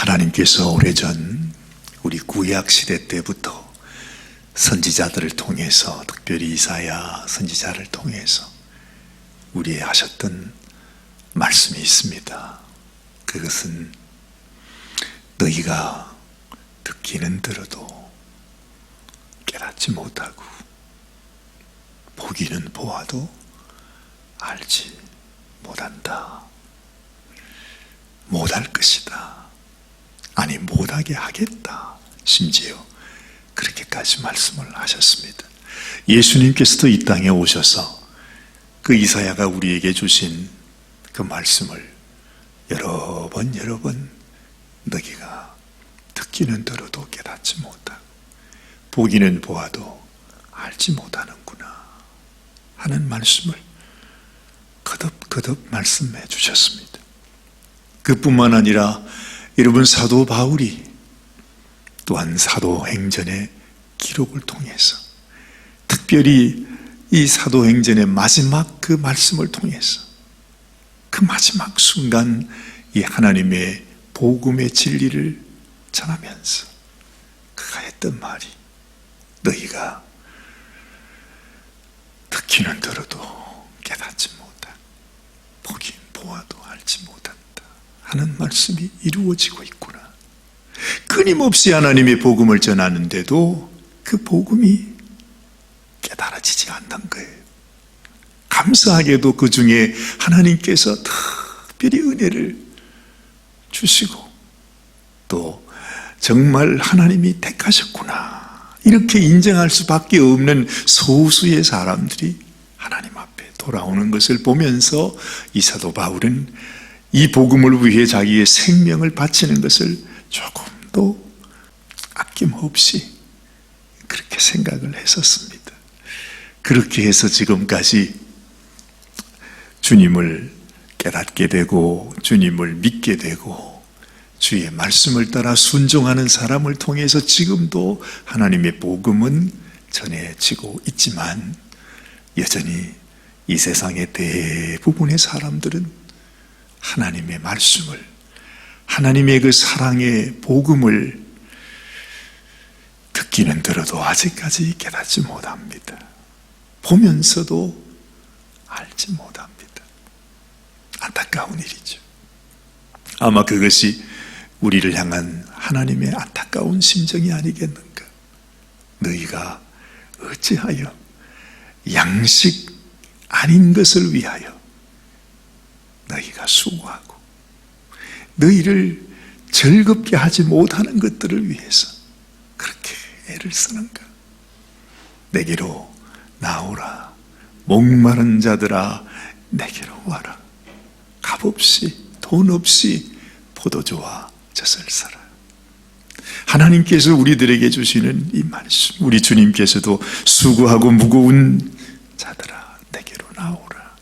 하나님께서 오래전 우리 구약 시대 때부터 선지자들을 통해서, 특별히 이사야 선지자를 통해서 우리에게 하셨던 말씀이 있습니다. 그것은 너희가 듣기는 들어도 깨닫지 못하고 보기는 보아도 알지 못한다. 못할 것이다. 아니 못하게 하겠다. 심지어 그렇게까지 말씀을 하셨습니다. 예수님께서도 이 땅에 오셔서 그 이사야가 우리에게 주신 그 말씀을 여러 번 너희가 듣기는 들어도 깨닫지 못하고 보기는 보아도 알지 못하는구나 하는 말씀을 거듭 말씀해 주셨습니다. 그뿐만 아니라 여러분, 사도 바울이 또한 사도행전의 기록을 통해서, 특별히 이 사도행전의 마지막 그 말씀을 통해서 그 마지막 순간 이 하나님의 복음의 진리를 전하면서 그가 했던 말이, 너희가 듣기는 들어도 깨닫지 못하고 보긴 보아도 알지 못한다 하는 말씀이 이루어지고 있구나. 끊임없이 하나님의 복음을 전하는데도 그 복음이 깨달아지지 않는 거예요. 감사하게도 그 중에 하나님께서 특별히 은혜를 주시고 또 정말 하나님이 택하셨구나 이렇게 인정할 수밖에 없는 소수의 사람들이 하나님 앞에 돌아오는 것을 보면서 이 사도 바울은 이 복음을 위해 자기의 생명을 바치는 것을 조금도 아낌없이 그렇게 생각을 했었습니다. 그렇게 해서 지금까지 주님을 깨닫게 되고 주님을 믿게 되고 주의 말씀을 따라 순종하는 사람을 통해서 지금도 하나님의 복음은 전해지고 있지만, 여전히 이 세상의 대부분의 사람들은 하나님의 말씀을, 하나님의 그 사랑의 복음을 듣기는 들어도 아직까지 깨닫지 못합니다. 보면서도 알지 못합니다. 안타까운 일이죠. 아마 그것이 우리를 향한 하나님의 안타까운 심정이 아니겠는가. 너희가 어찌하여 양식 아닌 것을 위하여 너희가 수고하고 너희를 즐겁게 하지 못하는 것들을 위해서 그렇게 애를 쓰는가. 내게로 나오라. 목마른 자들아 내게로 와라. 값없이 돈 없이 포도주와 젖을 사라. 하나님께서 우리들에게 주시는 이 말씀, 우리 주님께서도 수고하고 무거운 자들아 내게로 나오라.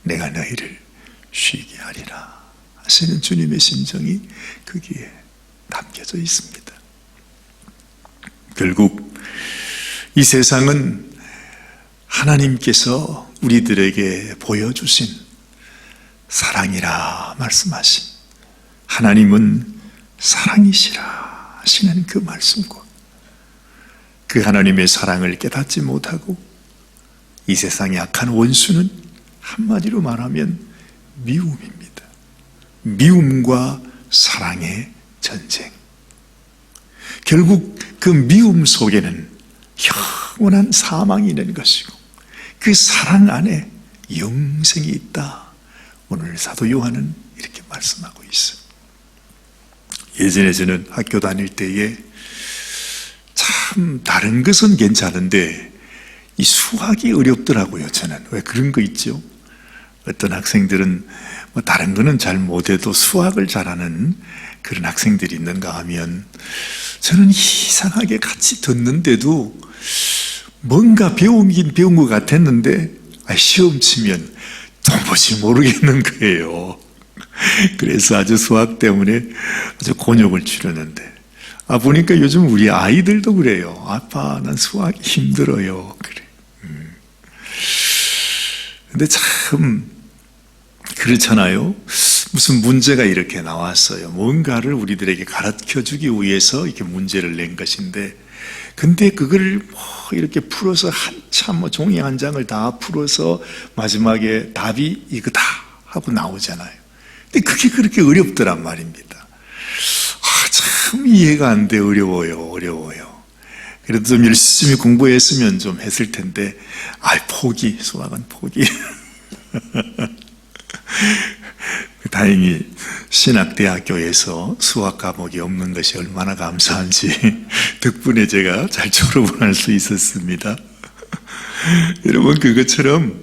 내가 너희를 쉬게 하리라 하시는 주님의 심정이 거기에 담겨져 있습니다. 결국 이 세상은 하나님께서 우리들에게 보여주신 사랑이라 말씀하신, 하나님은 사랑이시라 하시는 그 말씀과 그 하나님의 사랑을 깨닫지 못하고 이 세상의 악한 원수는 한마디로 말하면 미움입니다. 미움과 사랑의 전쟁. 결국 그 미움 속에는 영원한 사망이 있는 것이고 그 사랑 안에 영생이 있다. 오늘 사도 요한은 이렇게 말씀하고 있어요. 예전에 저는 학교 다닐 때에 참 다른 것은 괜찮은데 이 수학이 어렵더라고요. 저는. 왜 그런 거 있죠? 어떤 학생들은 뭐 다른 거는 잘 못해도 수학을 잘하는 그런 학생들이 있는가 하면, 저는 이상하게 같이 듣는데도 뭔가 배우긴 배운 것 같았는데 시험 치면 도무지 모르겠는 거예요. 그래서 아주 수학 때문에 아주 곤욕을 치르는데, 보니까 요즘 우리 아이들도 그래요. 아빠, 난 수학이 힘들어요. 그래. 근데 참 그렇잖아요. 무슨 문제가 이렇게 나왔어요. 뭔가를 우리들에게 가르쳐 주기 위해서 이렇게 문제를 낸 것인데, 근데 그걸 이렇게 풀어서 한참 종이 한 장을 다 풀어서 마지막에 답이 이거다 하고 나오잖아요. 근데 그게 그렇게 어렵더란 말입니다. 참 이해가 안 돼. 어려워요. 그래도 좀 열심히 공부했으면 좀 했을 텐데, 포기, 수학은 포기. 다행히 신학대학교에서 수학 과목이 없는 것이 얼마나 감사한지 덕분에 제가 잘 졸업을 할 수 있었습니다. 여러분, 그것처럼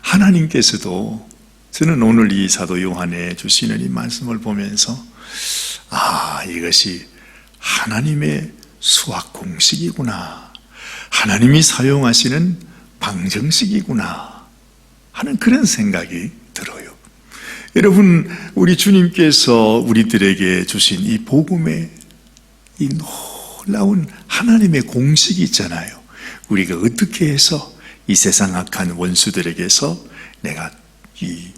하나님께서도, 저는 오늘 이 사도 요한에 주시는 이 말씀을 보면서 이것이 하나님의 수학 공식이구나, 하나님이 사용하시는 방정식이구나 하는 그런 생각이 들어요. 여러분, 우리 주님께서 우리들에게 주신 이 복음의 이 놀라운 하나님의 공식이 있잖아요. 우리가 어떻게 해서 이 세상 악한 원수들에게서 내가 이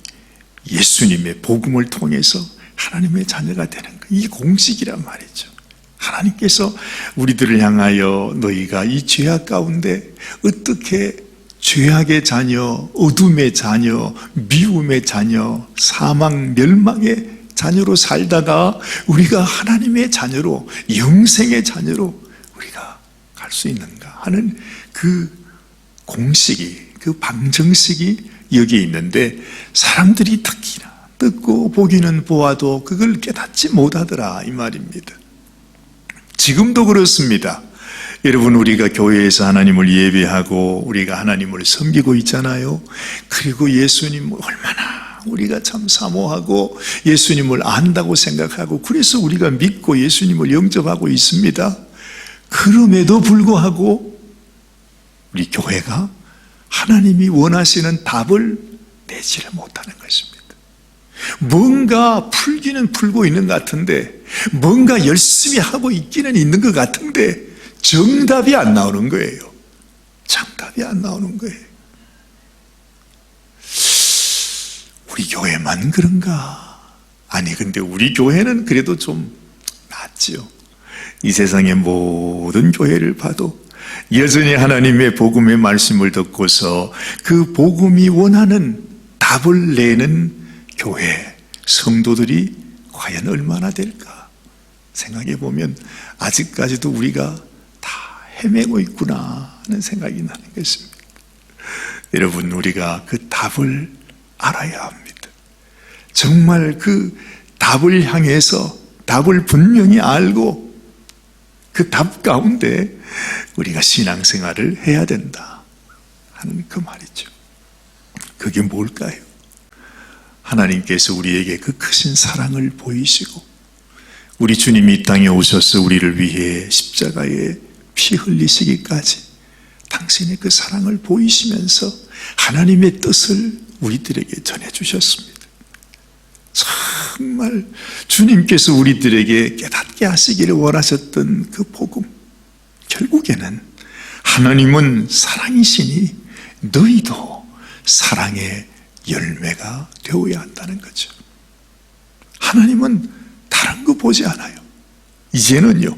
예수님의 복음을 통해서 하나님의 자녀가 되는 것, 이 공식이란 말이죠. 하나님께서 우리들을 향하여 너희가 이 죄악 가운데 어떻게 죄악의 자녀, 어둠의 자녀, 미움의 자녀, 사망, 멸망의 자녀로 살다가 우리가 하나님의 자녀로, 영생의 자녀로 우리가 갈 수 있는가 하는 그 공식이, 그 방정식이 여기에 있는데, 사람들이 특히나 듣고 보기는 보아도 그걸 깨닫지 못하더라 이 말입니다. 지금도 그렇습니다. 여러분, 우리가 교회에서 하나님을 예배하고 우리가 하나님을 섬기고 있잖아요. 그리고 예수님 얼마나 우리가 참 사모하고 예수님을 안다고 생각하고, 그래서 우리가 믿고 예수님을 영접하고 있습니다. 그럼에도 불구하고 우리 교회가 하나님이 원하시는 답을 내지를 못하는 것입니다. 뭔가 풀기는 풀고 있는 것 같은데, 뭔가 열심히 하고 있기는 있는 것 같은데 정답이 안 나오는 거예요. 정답이 안 나오는 거예요. 우리 교회만 그런가? 아니, 근데 우리 교회는 그래도 좀 낫지요. 이 세상의 모든 교회를 봐도 여전히 하나님의 복음의 말씀을 듣고서 그 복음이 원하는 답을 내는 교회, 성도들이 과연 얼마나 될까 생각해 보면 아직까지도 우리가 다 헤매고 있구나 하는 생각이 나는 것입니다. 여러분, 우리가 그 답을 알아야 합니다. 정말 그 답을 향해서 답을 분명히 알고 그 답 가운데 우리가 신앙생활을 해야 된다 하는 그 말이죠. 그게 뭘까요? 하나님께서 우리에게 그 크신 사랑을 보이시고, 우리 주님이 이 땅에 오셔서 우리를 위해 십자가에 피 흘리시기까지 당신의 그 사랑을 보이시면서 하나님의 뜻을 우리들에게 전해주셨습니다. 정말 주님께서 우리들에게 깨닫게 하시기를 원하셨던 그 복음, 결국에는 하나님은 사랑이시니 너희도 사랑의 열매가 되어야 한다는 거죠. 하나님은 다른 거 보지 않아요. 이제는요,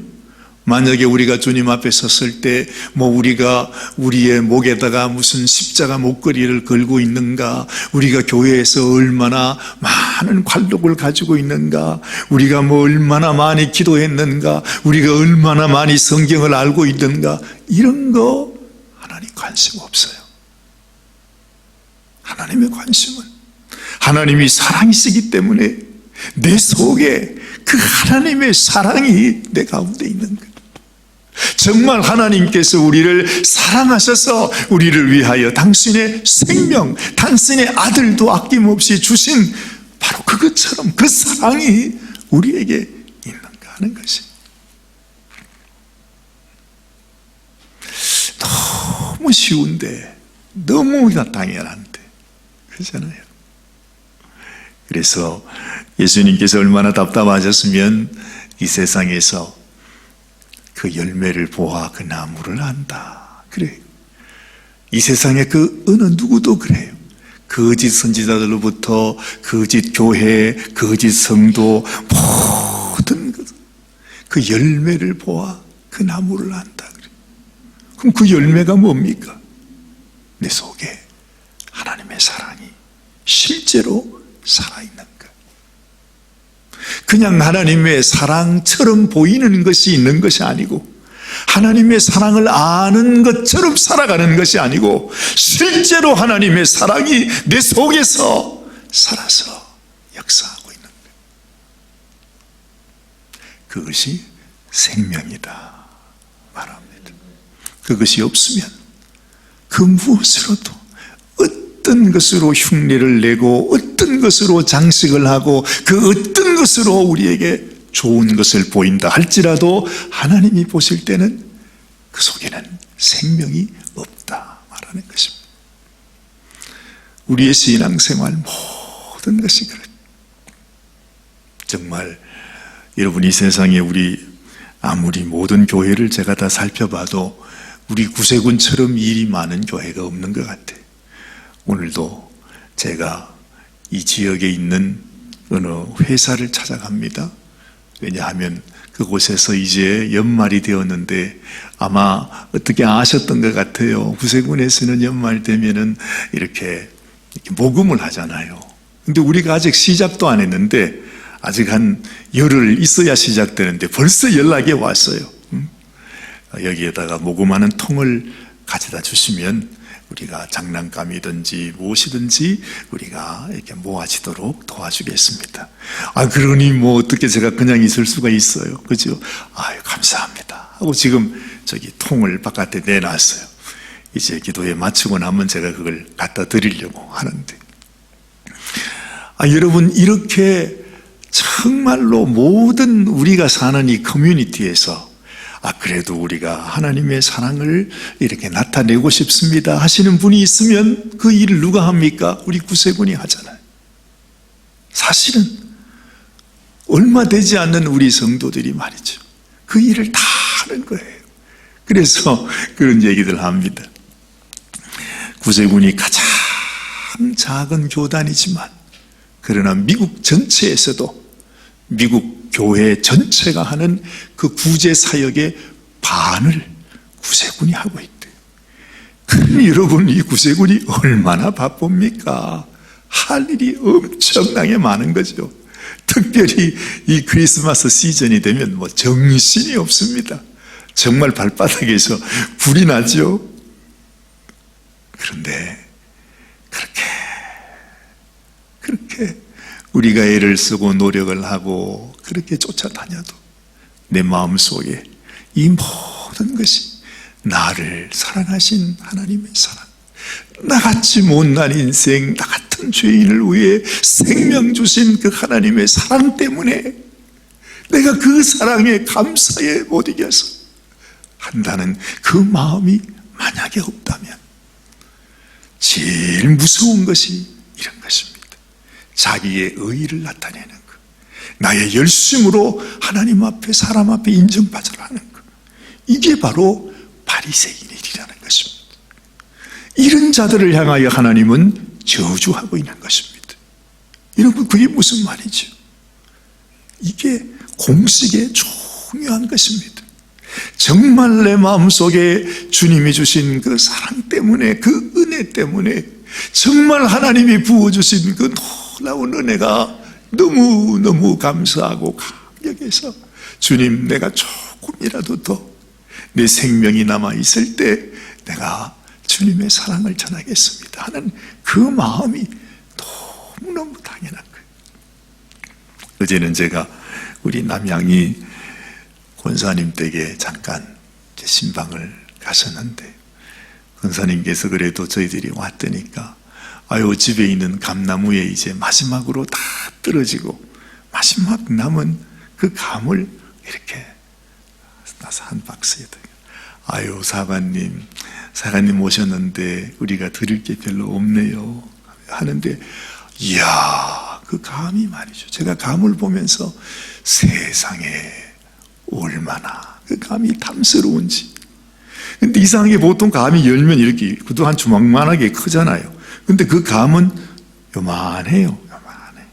만약에 우리가 주님 앞에 섰을 때 우리가 우리의 목에다가 무슨 십자가 목걸이를 걸고 있는가, 우리가 교회에서 얼마나 많은 관록을 가지고 있는가, 우리가 얼마나 많이 기도했는가, 우리가 얼마나 많이 성경을 알고 있는가, 이런 거 하나님 관심 없어요. 하나님의 관심은 하나님이 사랑이시기 때문에 내 속에 그 하나님의 사랑이 내 가운데 있는 거예요. 정말 하나님께서 우리를 사랑하셔서 우리를 위하여 당신의 생명, 당신의 아들도 아낌없이 주신 바로 그것처럼 그 사랑이 우리에게 있는가 하는 것이 너무 쉬운데, 너무 당연한데, 그렇잖아요. 그래서 예수님께서 얼마나 답답하셨으면 이 세상에서 그 열매를 보아 그 나무를 안다 그래요. 이 세상에 그 어느 누구도 그래요. 거짓 선지자들로부터 거짓 교회, 거짓 성도, 모든 그 열매를 보아 그 나무를 안다. 그럼 그 열매가 뭡니까? 내 속에 하나님의 사랑이 실제로 살아있는 것. 그냥 하나님의 사랑처럼 보이는 것이 있는 것이 아니고, 하나님의 사랑을 아는 것처럼 살아가는 것이 아니고, 실제로 하나님의 사랑이 내 속에서 살아서 역사하고 있는 것. 그것이 생명이다 말합니다. 그것이 없으면 그 무엇으로도, 어떤 것으로 흉내를 내고 어떤 것으로 장식을 하고 그 어떤 것으로 우리에게 좋은 것을 보인다 할지라도 하나님이 보실 때는 그 속에는 생명이 없다 말하는 것입니다. 우리의 신앙생활 모든 것이 그렇다. 정말 여러분, 이 세상에 우리 아무리 모든 교회를 제가 다 살펴봐도 우리 구세군처럼 일이 많은 교회가 없는 것 같아요. 오늘도 제가 이 지역에 있는 어느 회사를 찾아갑니다. 왜냐하면 그곳에서 이제 연말이 되었는데 아마 어떻게 아셨던 것 같아요. 구세군에서는 연말 되면은 이렇게 모금을 하잖아요. 근데 우리가 아직 시작도 안 했는데, 아직 한 열흘 있어야 시작되는데 벌써 연락이 왔어요. 여기에다가 모금하는 통을 가져다 주시면 우리가 장난감이든지 무엇이든지 우리가 이렇게 모아지도록 도와주겠습니다. 그러니 뭐 어떻게 제가 그냥 있을 수가 있어요. 그죠? 아유, 감사합니다 하고 지금 저기 통을 바깥에 내놨어요. 이제 기도에 마치고 나면 제가 그걸 갖다 드리려고 하는데, 여러분, 이렇게 정말로 모든 우리가 사는 이 커뮤니티에서 그래도 우리가 하나님의 사랑을 이렇게 나타내고 싶습니다 하시는 분이 있으면 그 일을 누가 합니까? 우리 구세군이 하잖아요. 사실은 얼마 되지 않는 우리 성도들이 말이죠, 그 일을 다 하는 거예요. 그래서 그런 얘기들 합니다. 구세군이 가장 작은 교단이지만, 그러나 미국 전체에서도 미국 교회 전체가 하는 그 구제 사역의 반을 구세군이 하고 있대요. 그럼 여러분, 이 구세군이 얼마나 바쁩니까? 할 일이 엄청나게 많은 거죠. 특별히 이 크리스마스 시즌이 되면 뭐 정신이 없습니다. 정말 발바닥에서 불이 나죠. 그런데 그렇게 우리가 애를 쓰고 노력을 하고 그렇게 쫓아다녀도 내 마음속에 이 모든 것이 나를 사랑하신 하나님의 사랑, 나같이 못난 인생, 나 같은 죄인을 위해 생명 주신 그 하나님의 사랑 때문에 내가 그 사랑에 감사에 못 이겨서 한다는 그 마음이 만약에 없다면, 제일 무서운 것이 이런 것입니다. 자기의 의의를 나타내는 것, 나의 열심으로 하나님 앞에 사람 앞에 인정받으라 하는 것, 이게 바로 바리새인의 일이라는 것입니다. 이런 자들을 향하여 하나님은 저주하고 있는 것입니다. 여러분, 그게 무슨 말이죠? 이게 공식의 중요한 것입니다. 정말 내 마음속에 주님이 주신 그 사랑 때문에, 그 은혜 때문에, 정말 하나님이 부어주신 그 놀라운 은혜가 너무너무 감사하고 감격해서, 주님, 내가 조금이라도 더 내 생명이 남아있을 때 내가 주님의 사랑을 전하겠습니다 하는 그 마음이 너무너무 당연한 거예요. 어제는 제가 우리 남양이 권사님 댁에 잠깐 신방을 갔었는데, 권사님께서 그래도 저희들이 왔다니까 집에 있는 감나무에 이제 마지막으로 다 떨어지고 마지막 남은 그 감을 이렇게 나서 한 박스에다, 사관님 오셨는데 우리가 드릴 게 별로 없네요 하는데, 이야, 그 감이 말이죠, 제가 감을 보면서 세상에 얼마나 그 감이 탐스러운지. 근데 이상하게 보통 감이 열면 이렇게 그도 한 주먹만하게 크잖아요. 근데 그 감은 요만해요. 요만해.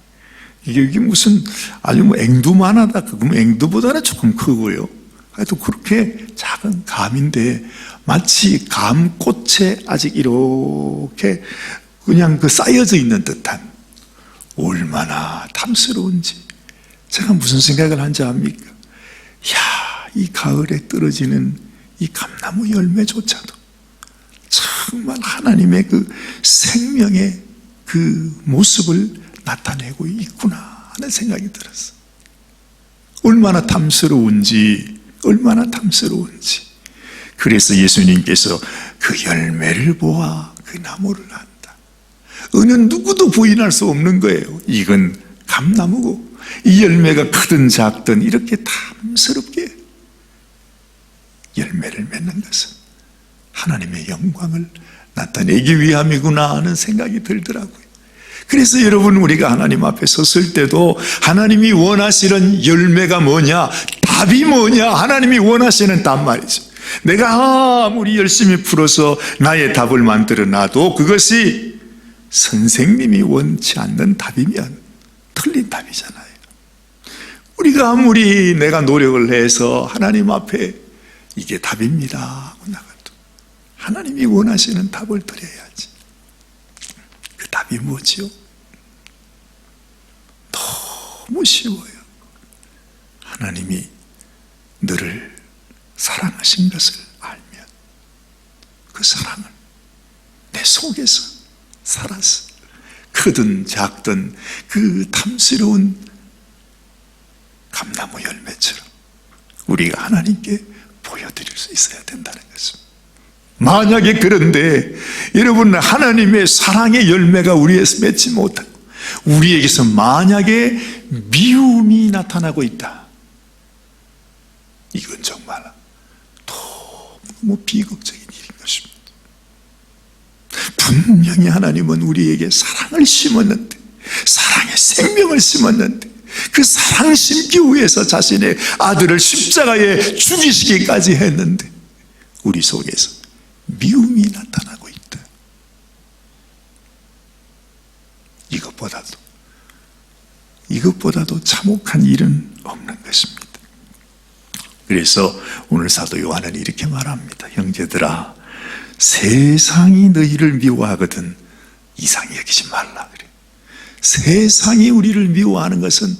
이게 무슨 아주 뭐 앵두만하다. 그럼 앵두보다는 조금 크고요. 하여튼 그렇게 작은 감인데 마치 감꽃에 아직 이렇게 그냥 그 쌓여져 있는 듯한, 얼마나 탐스러운지. 제가 무슨 생각을 한지 압니까? 야, 이 가을에 떨어지는 이 감나무 열매조차도 정말 하나님의 그 생명의 그 모습을 나타내고 있구나 하는 생각이 들었어요. 얼마나 탐스러운지, 얼마나 탐스러운지. 그래서 예수님께서 그 열매를 보아 그 나무를 안다. 어느 누구도 부인할 수 없는 거예요. 이건 감나무고, 이 열매가 크든 작든 이렇게 탐스럽게 열매를 맺는 것은 하나님의 영광을 나타내기 위함이구나 하는 생각이 들더라고요. 그래서 여러분, 우리가 하나님 앞에 섰을 때도 하나님이 원하시는 열매가 뭐냐, 답이 뭐냐, 하나님이 원하시는 답 말이죠. 내가 아무리 열심히 풀어서 나의 답을 만들어 놔도 그것이 선생님이 원치 않는 답이면 틀린 답이잖아요. 우리가 아무리 내가 노력을 해서 하나님 앞에 이게 답입니다 하고 나가도 하나님이 원하시는 답을 드려야지. 그 답이 뭐지요? 너무 쉬워요. 하나님이 너를 사랑하신 것을 알면 그 사랑은 내 속에서 살아서 크든 작든 그 탐스러운 감나무 열매처럼 우리가 하나님께 보여드릴 수 있어야 된다는 것입니다. 만약에 그런데 여러분, 하나님의 사랑의 열매가 우리에서 맺지 못하고 우리에게서 만약에 미움이 나타나고 있다, 이건 정말 너무 비극적인 일인 것입니다. 분명히 하나님은 우리에게 사랑을 심었는데, 사랑의 생명을 심었는데, 그 사랑 심기 위해서 자신의 아들을 십자가에 죽이시기까지 했는데 우리 속에서 미움이 나타나고 있다. 이것보다도 참혹한 일은 없는 것입니다. 그래서 오늘 사도 요한은 이렇게 말합니다. 형제들아, 세상이 너희를 미워하거든 이상히 여기지 말라 그래. 세상이 우리를 미워하는 것은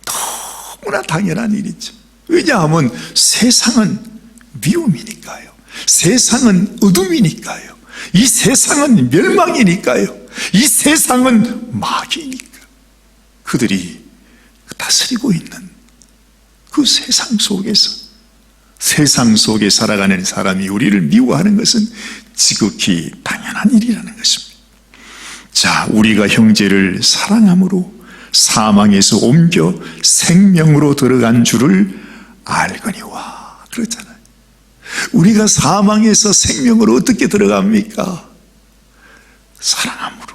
너무나 당연한 일이죠. 왜냐하면 세상은 미움이니까요. 세상은 어둠이니까요. 이 세상은 멸망이니까요. 이 세상은 마귀니까. 그들이 다스리고 있는 그 세상 속에 살아가는 사람이 우리를 미워하는 것은 지극히 당연한 일이라는 것입니다. 자, 우리가 형제를 사랑함으로 사망에서 옮겨 생명으로 들어간 줄을 알거니와 그렇잖아요. 우리가 사망에서 생명으로 어떻게 들어갑니까? 사랑함으로.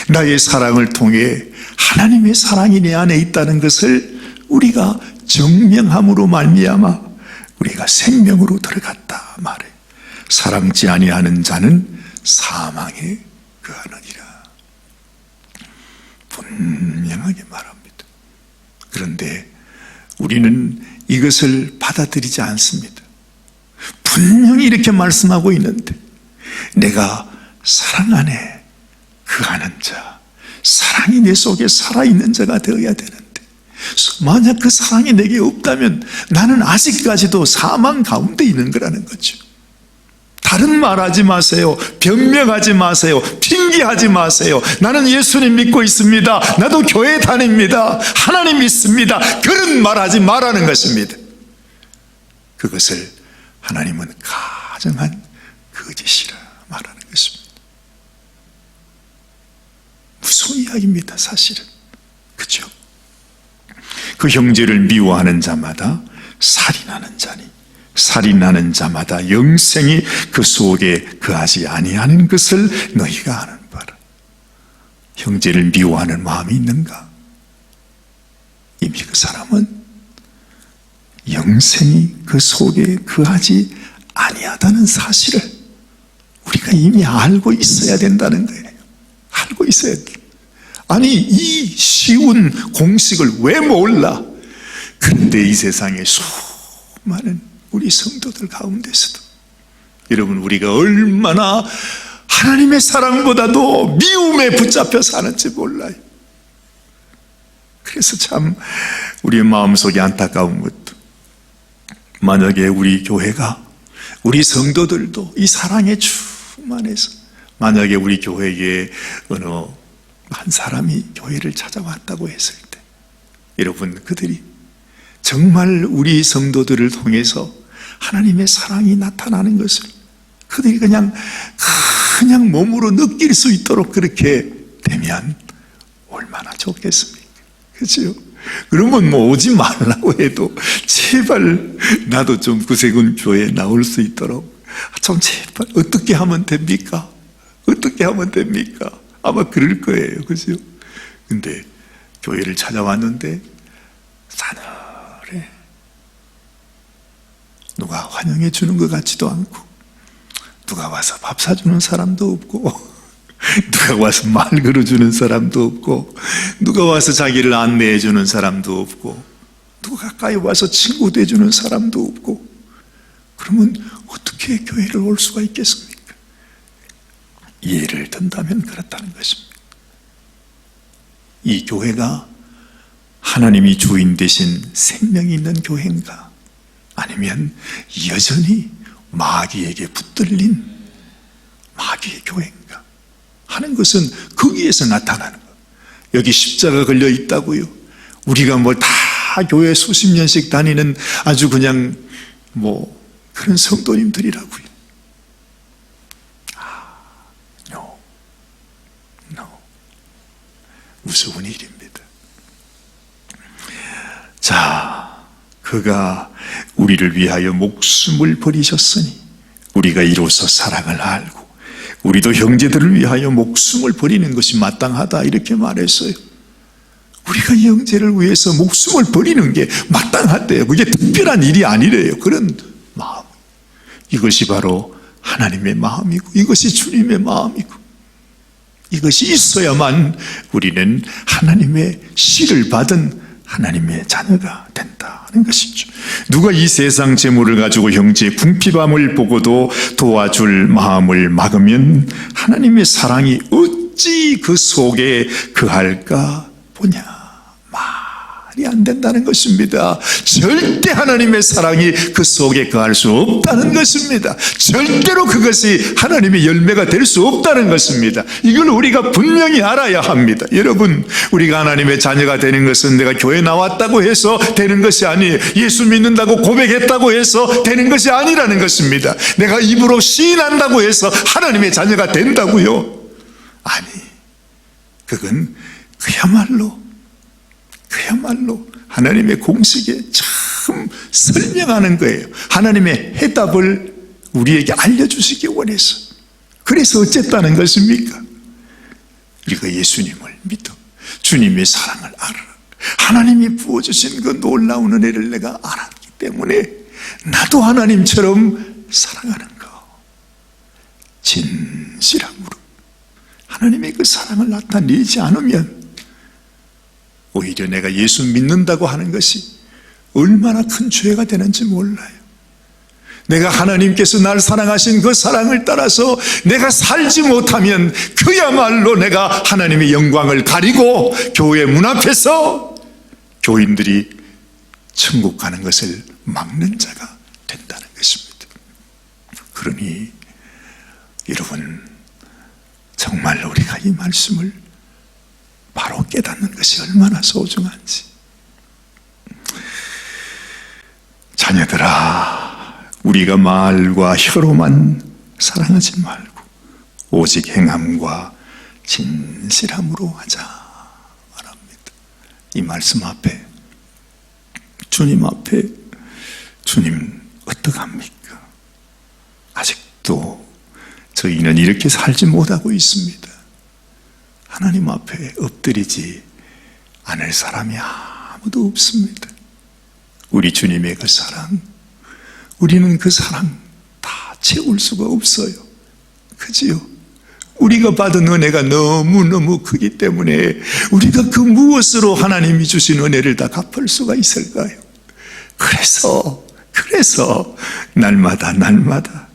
나의 사랑을 통해 하나님의 사랑이 내 안에 있다는 것을 우리가 증명함으로 말미암아 우리가 생명으로 들어갔다 말해. 사랑지 아니하는 자는 사망에 거하느니라. 분명하게 말합니다. 그런데 우리는 이것을 받아들이지 않습니다. 분명히 이렇게 말씀하고 있는데, 내가 사랑 안에 거하는 자, 사랑이 내 속에 살아있는 자가 되어야 되는데, 만약 그 사랑이 내게 없다면 나는 아직까지도 사망 가운데 있는 거라는 거죠. 다른 말하지 마세요. 변명하지 마세요. 핑계하지 마세요. 나는 예수님 믿고 있습니다. 나도 교회 다닙니다. 하나님 믿습니다. 그런 말하지 말라는 것입니다. 그것을 하나님은 가정한 거짓이라 말하는 것입니다. 무서운 이야기입니다, 사실은. 그렇죠? 그 형제를 미워하는 자마다 살인하는 자니 살인하는 자마다 영생이 그 속에 거하지 아니하는 것을 너희가 아는 바라. 형제를 미워하는 마음이 있는가? 이미 그 사람은 영생이 그 속에 거하지 아니하다는 사실을 우리가 우리가 이미 알고 있어야 된다는 거예요. 알고 있어야 돼. 아니, 이 쉬운 공식을 왜 몰라? 그런데 이 세상에 수많은 우리 성도들 가운데서도 여러분, 우리가 얼마나 하나님의 사랑보다도 미움에 붙잡혀 사는지 몰라요. 그래서 참 우리의 마음속에 안타까운 것도, 만약에 우리 교회가, 우리 성도들도 이 사랑에 충만해서 만약에 우리 교회에 어느 한 사람이 교회를 찾아왔다고 했을 때, 여러분, 그들이 정말 우리 성도들을 통해서 하나님의 사랑이 나타나는 것을 그들이 그냥 몸으로 느낄 수 있도록 그렇게 되면 얼마나 좋겠습니까? 그렇죠? 그러면 뭐 오지 말라고 해도 제발 나도 좀 구세군 교회에 나올 수 있도록 좀 제발 어떻게 하면 됩니까? 어떻게 하면 됩니까? 아마 그럴 거예요. 그죠? 근데 교회를 찾아왔는데 싸늘해. 누가 환영해 주는 것 같지도 않고, 누가 와서 밥 사주는 사람도 없고, 누가 와서 말 걸어주는 사람도 없고, 누가 와서 자기를 안내해 주는 사람도 없고, 누가 가까이 와서 친구 돼주는 사람도 없고, 그러면 어떻게 교회를 올 수가 있겠습니까? 예를 든다면 그렇다는 것입니다. 이 교회가 하나님이 주인 되신 생명이 있는 교회인가, 아니면 여전히 마귀에게 붙들린 마귀의 교회인가 하는 것은 거기에서 나타나는 거예요. 여기 십자가 걸려 있다고요? 우리가 뭐 다 교회 수십 년씩 다니는 아주 그냥 뭐 그런 성도님들이라고요. No. 무서운 일입니다. 자, 그가 우리를 위하여 목숨을 버리셨으니 우리가 이로써 사랑을 알고 우리도 형제들을 위하여 목숨을 버리는 것이 마땅하다, 이렇게 말했어요. 우리가 형제를 위해서 목숨을 버리는 게 마땅하대요. 그게 특별한 일이 아니래요. 그런 마음, 이것이 바로 하나님의 마음이고 이것이 주님의 마음이고, 이것이 있어야만 우리는 하나님의 씨를 받은 하나님의 자녀가 된다는 것이죠. 누가 이 세상 재물을 가지고 형제의 궁핍함을 보고도 도와줄 마음을 막으면 하나님의 사랑이 어찌 그 속에 거할까 보냐. 말이 안 된다는 것입니다. 절대 하나님의 사랑이 그 속에 거할 수 없다는 것입니다. 절대로 그것이 하나님의 열매가 될 수 없다는 것입니다. 이걸 우리가 분명히 알아야 합니다. 여러분, 우리가 하나님의 자녀가 되는 것은 내가 교회 나왔다고 해서 되는 것이 아니에요. 예수 믿는다고 고백했다고 해서 되는 것이 아니라는 것입니다. 내가 입으로 시인한다고 해서 하나님의 자녀가 된다고요? 아니, 그건 그야말로 하나님의 공식에 참 설명하는 거예요. 하나님의 해답을 우리에게 알려주시기 원해서. 그래서 어쨌다는 것입니까? 우리가 예수님을 믿어 주님의 사랑을 알아, 하나님이 부어주신 그 놀라운 은혜를 내가 알았기 때문에 나도 하나님처럼 사랑하는 거, 진실함으로 하나님의 그 사랑을 나타내지 않으면 오히려 내가 예수 믿는다고 하는 것이 얼마나 큰 죄가 되는지 몰라요. 내가 하나님께서 날 사랑하신 그 사랑을 따라서 내가 살지 못하면 그야말로 내가 하나님의 영광을 가리고 교회 문 앞에서 교인들이 천국 가는 것을 막는 자가 된다는 것입니다. 그러니 여러분, 정말 우리가 이 말씀을 바로 깨닫는 것이 얼마나 소중한지. 자녀들아, 우리가 말과 혀로만 사랑하지 말고 오직 행함과 진실함으로 하자 말합니다. 이 말씀 앞에, 주님 앞에, 주님 어떡합니까? 아직도 저희는 이렇게 살지 못하고 있습니다. 하나님 앞에 엎드리지 않을 사람이 아무도 없습니다. 우리 주님의 그 사랑, 우리는 그 사랑 다 채울 수가 없어요. 그지요? 우리가 받은 은혜가 너무너무 크기 때문에 우리가 그 무엇으로 하나님이 주신 은혜를 다 갚을 수가 있을까요? 그래서 날마다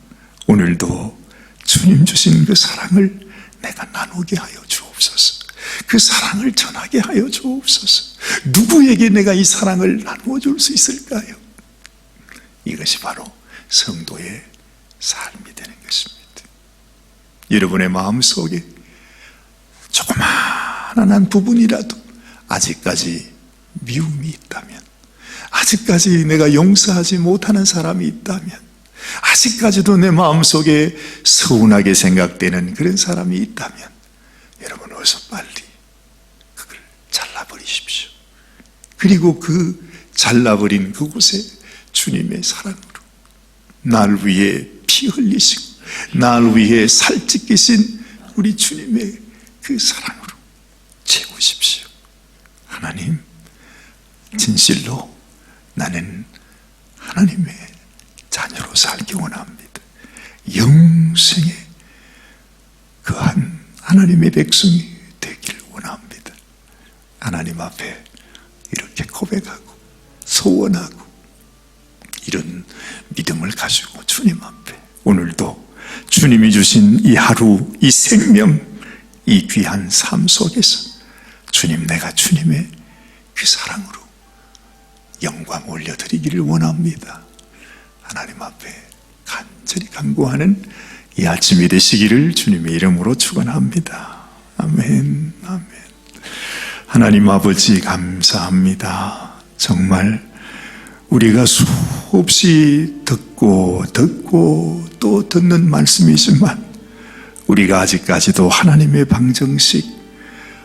오늘도 주님 주신 그 사랑을 내가 나누게 하여 주옵소서. 그 사랑을 전하게 하여 주옵소서. 누구에게 내가 이 사랑을 나누어 줄 수 있을까요? 이것이 바로 성도의 삶이 되는 것입니다. 여러분의 마음속에 조그마한 부분이라도 아직까지 미움이 있다면, 아직까지 내가 용서하지 못하는 사람이 있다면, 아직까지도 내 마음속에 서운하게 생각되는 그런 사람이 있다면 여러분 어서 빨리 그걸 잘라버리십시오. 그리고 그 잘라버린 그곳에 주님의 사랑으로 날 위해 피 흘리시고 날 위해 살찌기신 우리 주님의 그 사랑으로 채우십시오. 하나님, 진실로 나는 하나님의 자녀로 살기 원합니다. 영생의 그한 하나님의 백성이 되기를 원합니다. 하나님 앞에 이렇게 고백하고 소원하고 이런 믿음을 가지고 주님 앞에 오늘도 주님이 주신 이 하루, 이 생명, 이 귀한 삶 속에서 주님, 내가 주님의 그 사랑으로 영광 올려드리기를 원합니다. 하나님 앞에 간절히 간구하는 이 아침이 되시기를 주님의 이름으로 축원합니다. 아멘, 아멘. 하나님 아버지 감사합니다. 정말 우리가 수없이 듣고 또 듣는 말씀이지만 우리가 아직까지도 하나님의 방정식,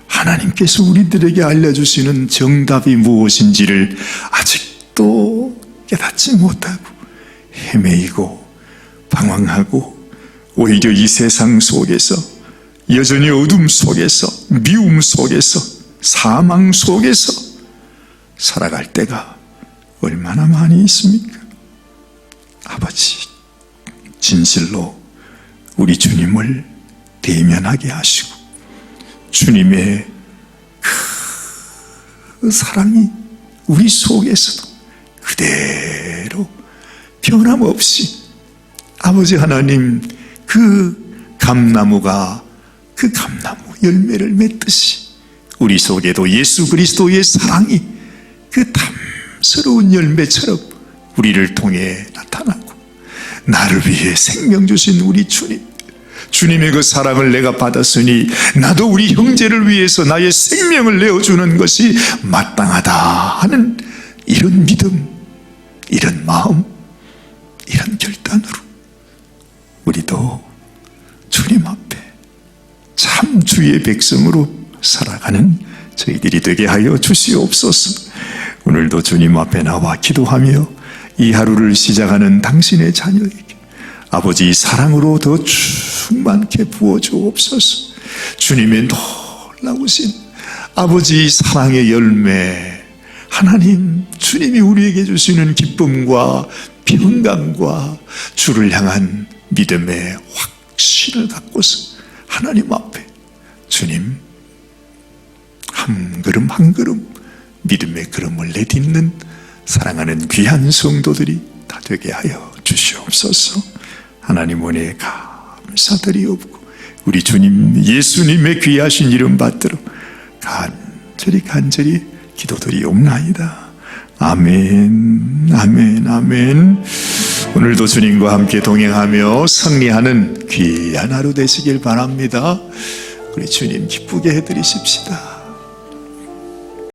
하나님께서 우리들에게 알려주시는 정답이 무엇인지를 아직도 깨닫지 못하고 헤매이고 방황하고 오히려 이 세상 속에서 여전히 어둠 속에서 미움 속에서 사망 속에서 살아갈 때가 얼마나 많이 있습니까? 아버지, 진실로 우리 주님을 대면하게 하시고 주님의 그 사랑이 우리 속에서도 그대로 변함없이 아버지 하나님, 그 감나무가 그 감나무 열매를 맺듯이 우리 속에도 예수 그리스도의 사랑이 그 탐스러운 열매처럼 우리를 통해 나타나고 나를 위해 생명 주신 우리 주님, 주님의 그 사랑을 내가 받았으니 나도 우리 형제를 위해서 나의 생명을 내어주는 것이 마땅하다 하는 이런 믿음, 이런 마음, 이런 결단으로 우리도 주님 앞에 참 주의 백성으로 살아가는 저희들이 되게 하여 주시옵소서. 오늘도 주님 앞에 나와 기도하며 이 하루를 시작하는 당신의 자녀에게 아버지 사랑으로 더 충만케 부어주옵소서. 주님의 놀라우신 아버지 사랑의 열매, 하나님 주님이 우리에게 주시는 기쁨과 평강과 주를 향한 믿음의 확신을 갖고서 하나님 앞에 주님 한 걸음 한 걸음 믿음의 걸음을 내딛는 사랑하는 귀한 성도들이 다 되게 하여 주시옵소서. 하나님 은혜에 감사드리옵고 우리 주님 예수님의 귀하신 이름 받들어 간절히 기도드리옵나이다. 아멘, 아멘, 아멘. 오늘도 주님과 함께 동행하며 승리하는 귀한 하루 되시길 바랍니다. 우리 주님 기쁘게 해드리십시다.